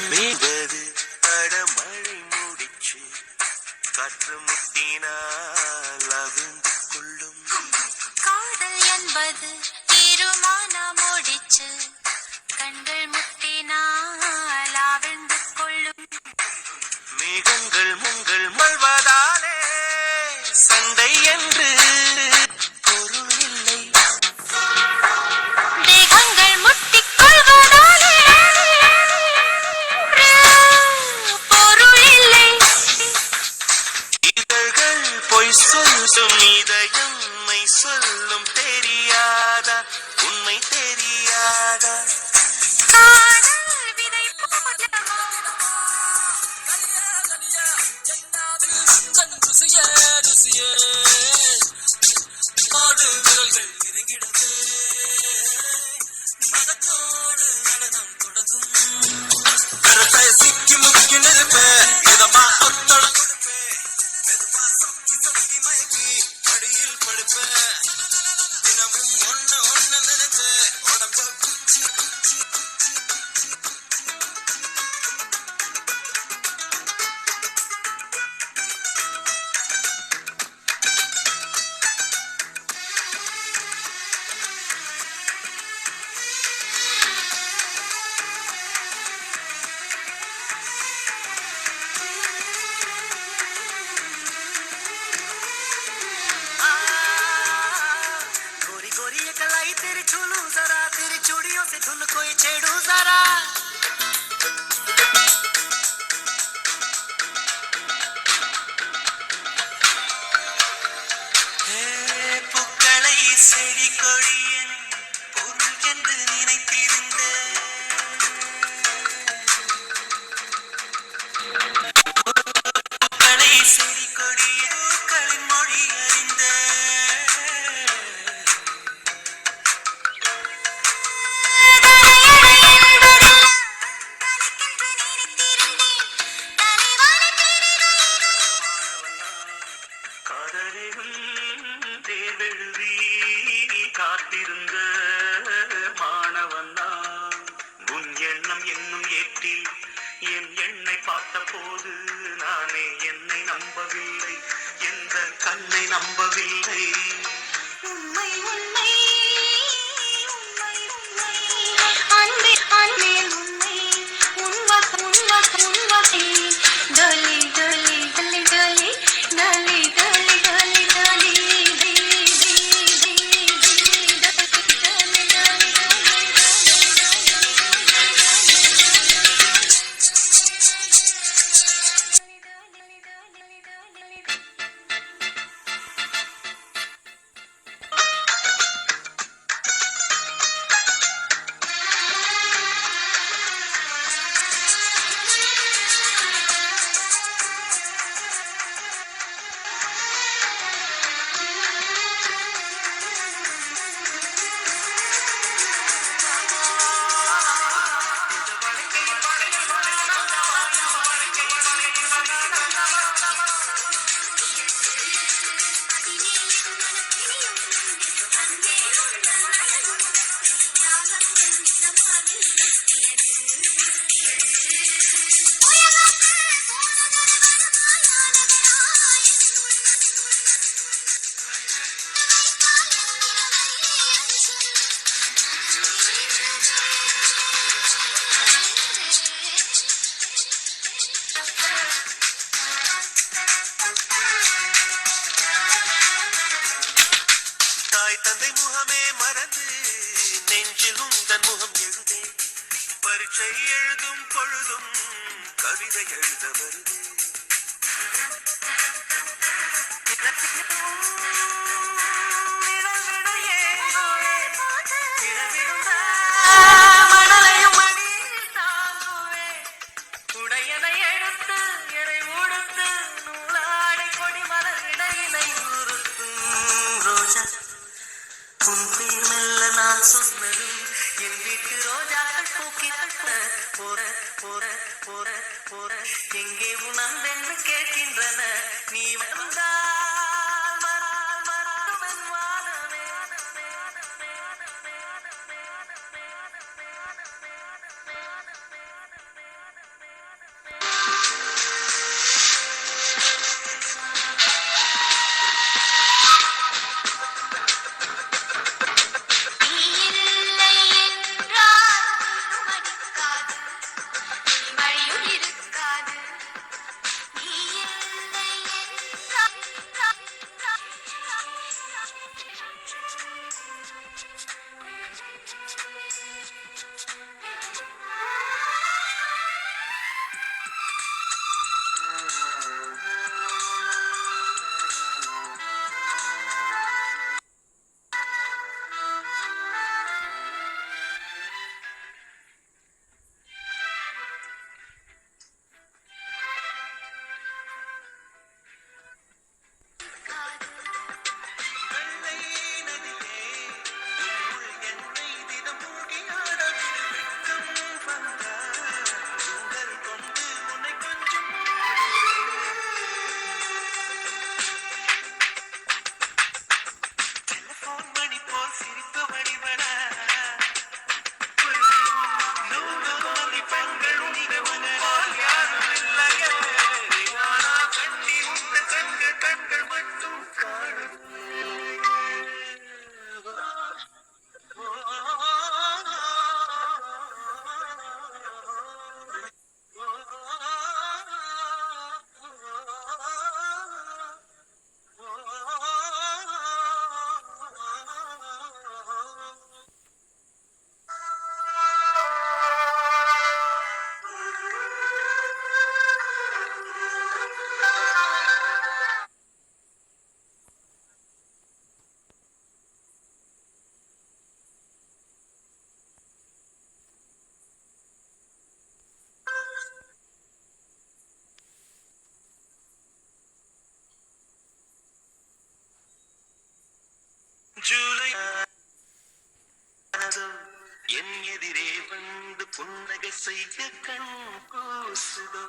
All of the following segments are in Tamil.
மேவது அடமழை முடிச்சு காற்று முட்டினால் அவிழ்ந்து கொள்ளும் காதல் என்பது தீருமான முடிச்சு கண்கள் முட்டினால் அவிழ்ந்து கொள்ளும் மேகங்கள் முங்கள் மழ்வதாலே சண்டை என்று பொருள் இல்லை தேகங்கள் முட்டிக் கொள்வதாலே பொருள் இல்லை இதழ்கள் பொய் சொல்லும் இதயம் மெய் சொல்லும் தெரியாதா உண்மை தெரியாதா காதல் விதை போல சிக்கி முக்கி நெருப்பு இதமா ஒத்தட மயக்கி அடியில் படுப்ப தினமும் ஒண்ணு நினைச்சு உடம்பு குச்சி குச்சி तेरी छूलू जरा तेरी चूड़ियों से धुन कोई छेड़ू जरा புக்களை செடி கொடியன் பொருள் என்று நினைத்திருந்த புக்களை செடி கொடிய பூக்களின் மொழி அறிந்த தேர்வெழுதி காத்திருந்த மாணவன் நான் உன் எண்ணம் என்னும் ஏற்றில் என் எண்ணை பார்த்த போது நானே என்னை நம்பவில்லை எந்த கண்ணை நம்பவில்லை உண்மை உண்மை உண்மை உண்மை அன்பே அன்பே உண்மை உன்வசை டலி டலி டலி டலி டலி டலி டலி டலி தந்தை முகமே மறந்து நெஞ்சில் உந்தன் முகம் எழுதே பரீட்சை எழுதும் பொழுதும் கவிதை எழுத வருதே மணலையும் மடியில் தாங்குவே உடையதை எடுத்து எடை உடுத்து நூலாடை கொடி மலர் இடையினை உறுத்தும் ரோஜா உன் பேர் மெல்ல நான் சொன்னது என் வீட்டு ரோஜாக்கள் பூக்கிட்ட போற போற போற போற எங்கே உணர்ந்தென்று கேட்கின்றன நீ வந்தால் மறால் மறாவன் வானமே மென்மையானதோ என் எதிரே வந்து புன்னகை செய்ய கண் கூசுதோ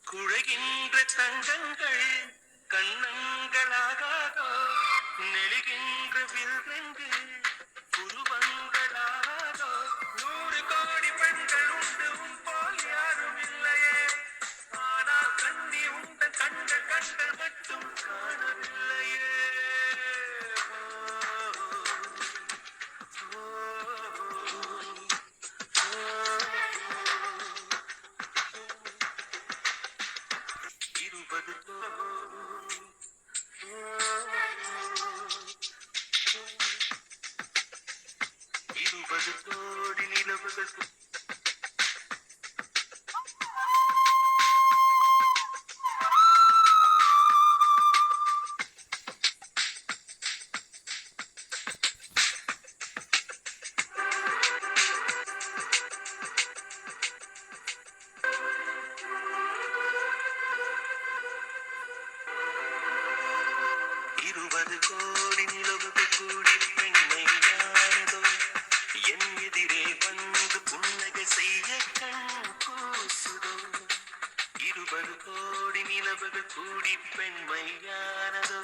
குழைகின்ற தங்கங்கள் கண்ணங்களாகாதோ நெழுகின்ற வில்வெங்கு புருவங்களாகாதோ 100 கோடி பெண்கள் உண்டு உன் போல் யாரும் இல்லையே ஆனால் கண்ணி உண்ட கண்கள் கண்கள் மட்டும் காணவில்லையே இருபது கோடி நிலவுகள் கோடி நிலவுகள் கூடி பெண்மையானதோ என் எதிரே வந்து புன்னகை செய்ய கண் கூசுதோ 20 கோடி நிலவுகள் கூடி பெண்மையானதோ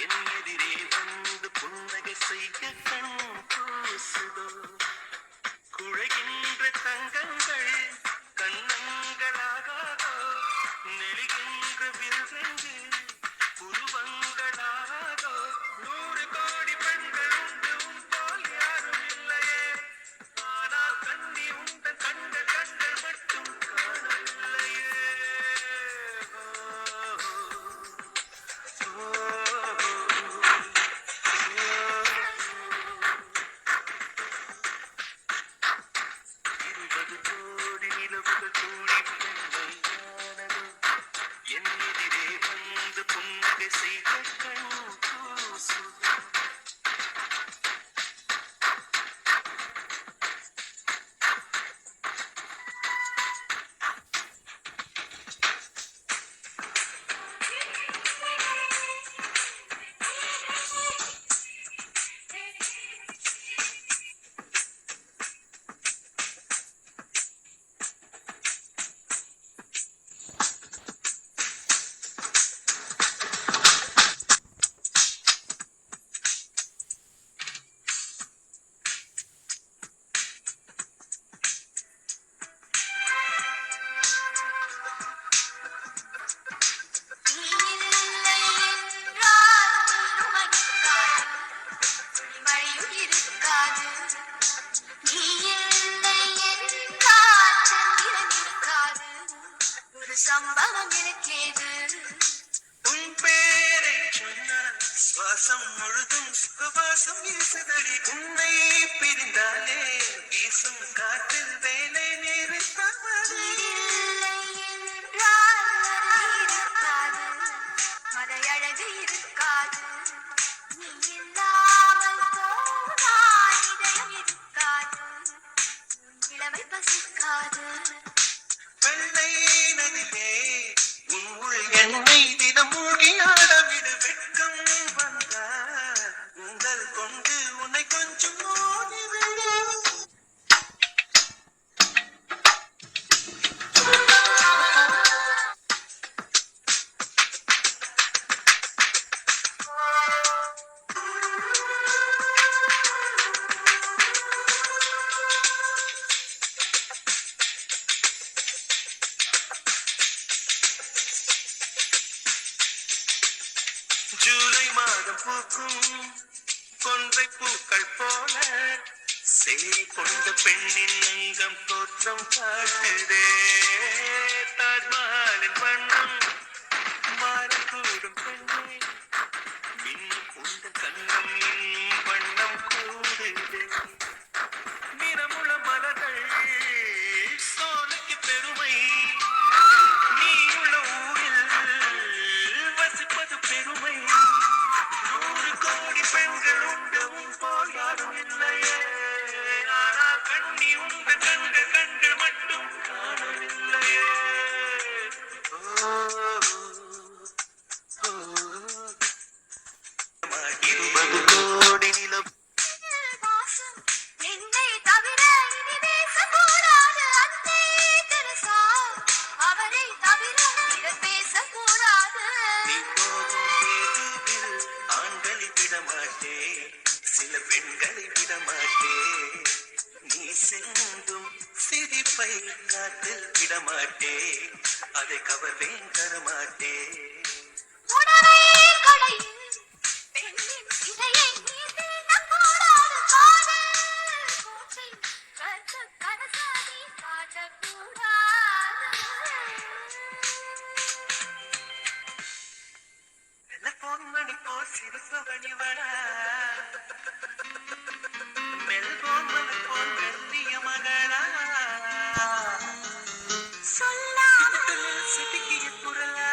என் எதிரே வந்து புன்னகை செய்ய கண் கூசுதோ குழைகின்ற தங்கங்கள் கண்ணங்களாகாதோ நெழுகின்ற வில்வெங்கு புருவங்களாகாதோ 100 கோடி பெண்கள் உண்டு உன் போல் யாரும் இல்லையே ஆனால் கண்ணி உண்ட கண்கள் கண்கள் மட்டும் காணவில்லையே இருபது கோடி நிலவுகள் கூடி பெண்மையானதோ என் எதிரே வந்து புன்னகை செய்த கண் கூசுதோ சம்பவம் இருக்கிறது உன் பேரை சொன்னால் சுவாசம் முழுதும் சுகவாசம் வீசுதடி உன்னை பிரிந்தாலே வீசும் காற்றில் வேலை நேரிட்டாமல் இருக்காது மலையழகு இருக்காது நீ இல்லாமல் போனால் இதயம் இருக்காது இளமை பசிக்காது வெள்ளை நதியே உன் உள் என்னை தினம் மூழ்கி ஆடவிடு வெட்கம் வந்தார் உங்கள் கொண்டு உன்னை கொஞ்சம் ஓடிவிடு ஜூலை மாதம் பூக்கும் கொன்றை பூக்கள் போல சேரி கொண்ட பெண்ணின் அங்கம் தோற்றம் காட்டுதே தாஜ்மஹாலின் வண்ணம் மாறக்கூடும் பெண்ணே மின் கொண்ட கண்ணம் இன்னும் வண்ணம் கூடுதே நிறமுள்ள மலர்கள் சோலைக்கு பெருமை நீ உள்ள ஊரில் வசிப்பது பெருமை 100 கோடி பெண்கள் உண்டு உன் போல் யாரும் இல்லையே ஆனால் கண்ணி உண்ட கண்கள் கண்கள் மட்டும் காணவில்லையே ஓ விடமாட்டேன். நீ சிந்தும் சிரிப்பை காற்றில் விடமாட்டேன். அதை கவர்வேன் தரமாட்டேன். உணவை களையும் பெண்ணின் இடையை நீ தீண்டக்கூடாது. காதல் கூற்றில் கற்று கரசாதி காட்டக்கூடாது. டெலிபோன் மணி போல் சிவப்பு வழிவடா, மெல்போன் மலை போல் வெள்ளிய மகளா, சொல்லாமல் சிட்டிக்கிய குரலா,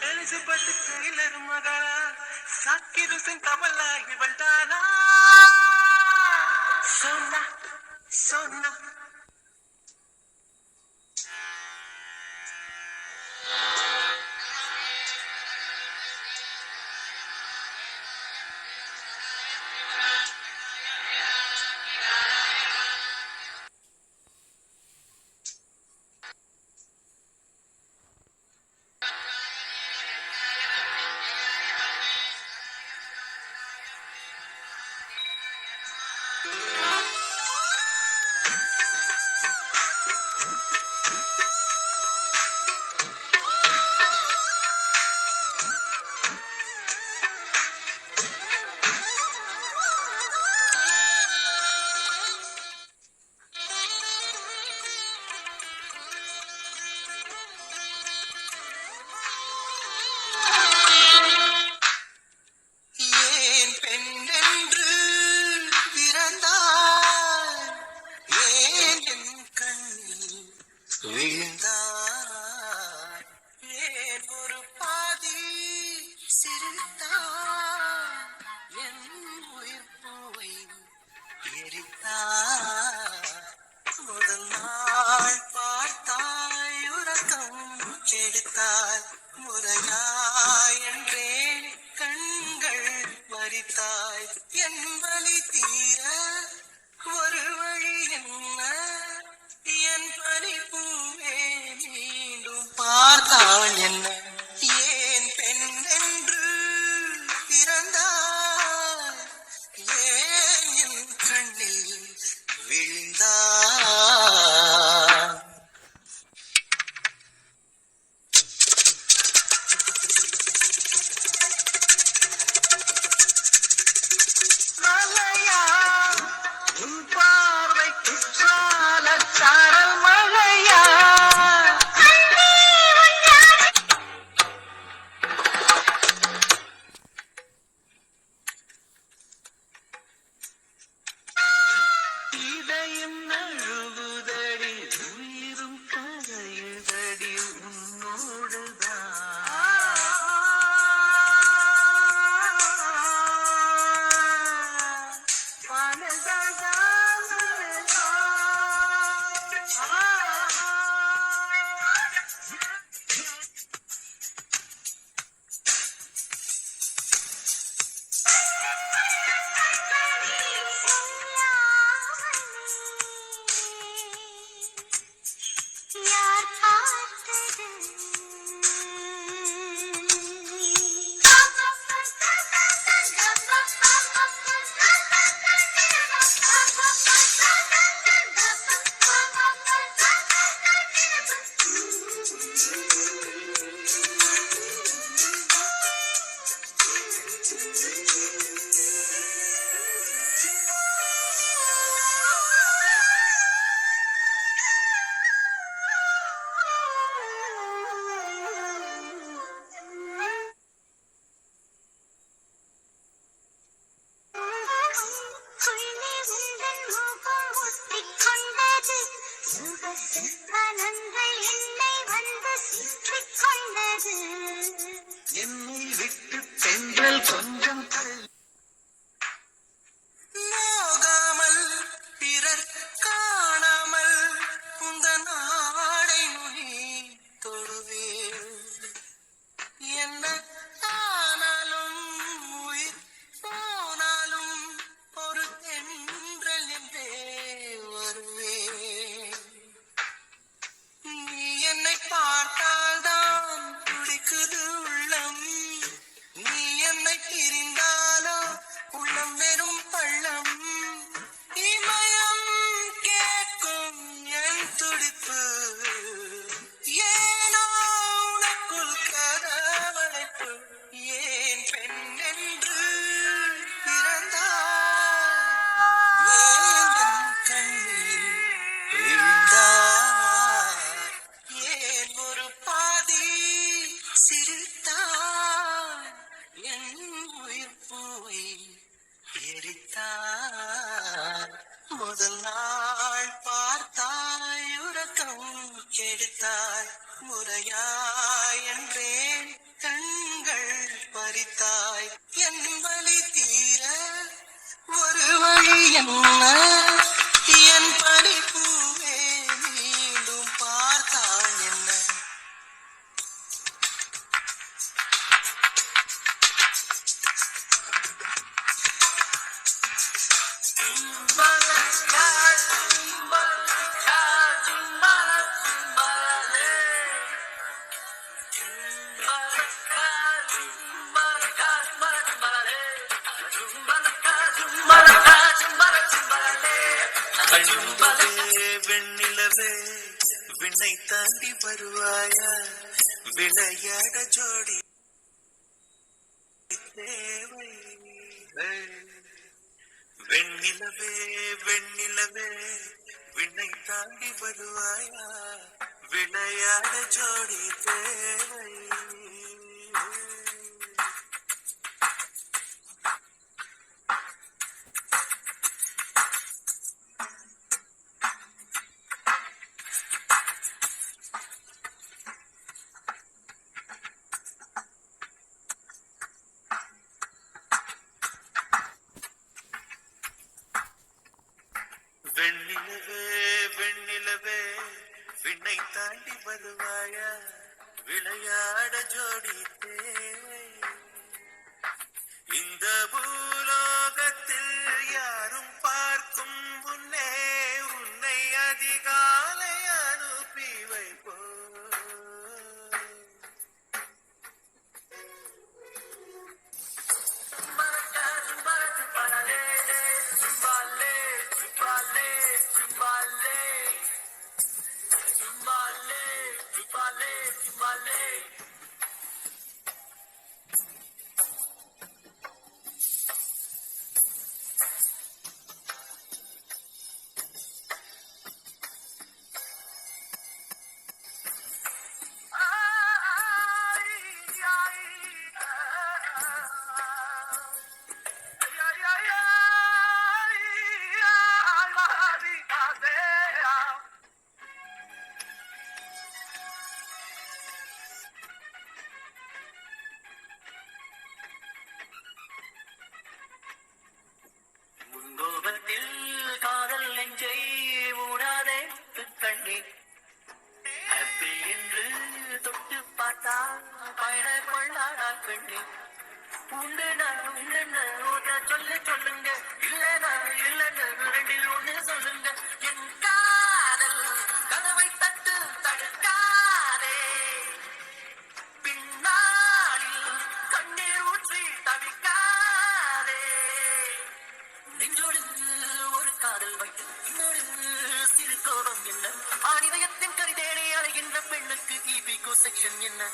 எலிசபெத் டெய்லர் மகளா, சாக்கிர் ஹுசைன் கமலா இவள்தானா? சொன்னா சொன்னா ஏன் பெண்ணென்று பிறந்தாய்? ஏன் என் கண்ணில் விழுந்தாய்? ஏன் ஒரு பாதி சிரித்தாய்? என் உயிர் பூவை எரித்தாய். முதல் நாள் பார்த்தாய், உறக்கம் கெடுத்தாய். முறையாய் என்றேன் கண்கள் மறித்தாய். என் வலி தீர ஒரு வழி என்ன? என் பனி பூவே மீண்டும் பார்த்தாள் என்ன? ஏன் பெண் என்று பிறந்தாய்? ஏன் என் கண்ணில் விழுந்தாய்? மலையா உன் பார்வை குற்றால சாரல் மழையா? இதயம் நழுவுதடி, உயிரும் கரையுதடி உன்னோடுதான். யார் பார்த்தது? குயிலே உந்தன் முகம் ஒட்டிக்கொண்டது. சுகசிற்பனங்கள் என்னை வந்து சுற்றிக் கொண்டது. என்னை விட்டு தென்றல் கொஞ்சம் தள்ளி நோகாமல் பிறர் காணாமல் உந்தன் ஆடை நுனி தொடுவேன். என்ன ஆனாலும் உயிர் போனாலும் ஒரு தென்றல் என்றே வருவேன். முதல் நாள் பார்த்தாய் உறக்கம் கெடுத்தாய் முறையாய் என்றேன் கண்கள் பறித்தாய் என் வலி தீர ஒரு வழி என்ன என் படிப்பூவே மீண்டும் பார்த்தால் என்ன வெண்ணிலவே விண்ணை தாண்டி வருவாயா விளையாட ஜோடி தேவை வெண்ணிலவே வெண்ணிலவே விண்ணை தாண்டி வருவாயா விளையாட ஜோடி தேவை வெண்ணிலவே வெண்ணிலவே விண்ணை தாண்டி வருவாயா விளையாட ஜோடி தேவை இந்த பூலோகத்தில் யாரும் பார்க்கும் முன்னே உன்னை அதிகாலை அனுப்பி வைப்போ காதல் நெஞ்சை மூடாதே கண்ணே ஹாப்பி என்று தொட்டு பார்த்தா பயண கொள்ளாடா கண்ணே உண்டு நான் சொல்லுங்க இல்லைன்னா ரெண்டில் ஒண்ணு சொல்லுங்க என் காதல் கதவை தட்டு தடுக்காதே பின்னாளில் கண்ணீர் ஊற்றி தவிக்காதே நெஞ்சோடு ஒரு காதல் வைத்து இன்னொரு சிறு கோபம் என்ன ஆணிதயத்தின் கரிதேடி அலைகின்ற பெண்ணுக்கு ஈபிகோ செக்ஷன் என்ன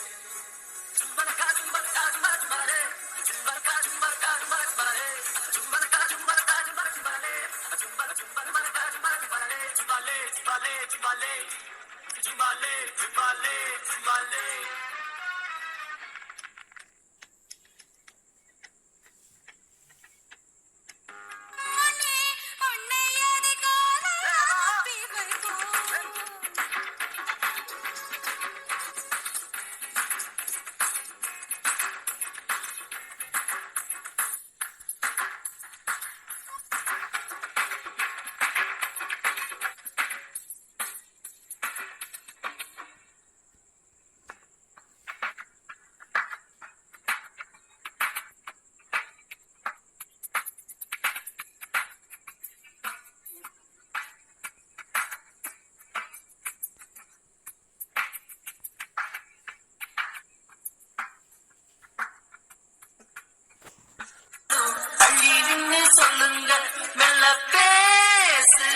சொல்லுங்க மெல்ல பேசு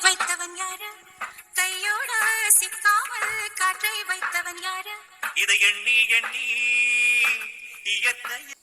வைத்தவன் யாரு கையோட சிக்காமல் காற்றை வைத்தவன் யாரு இதை எண்ணி எண்ணி இயற்கையை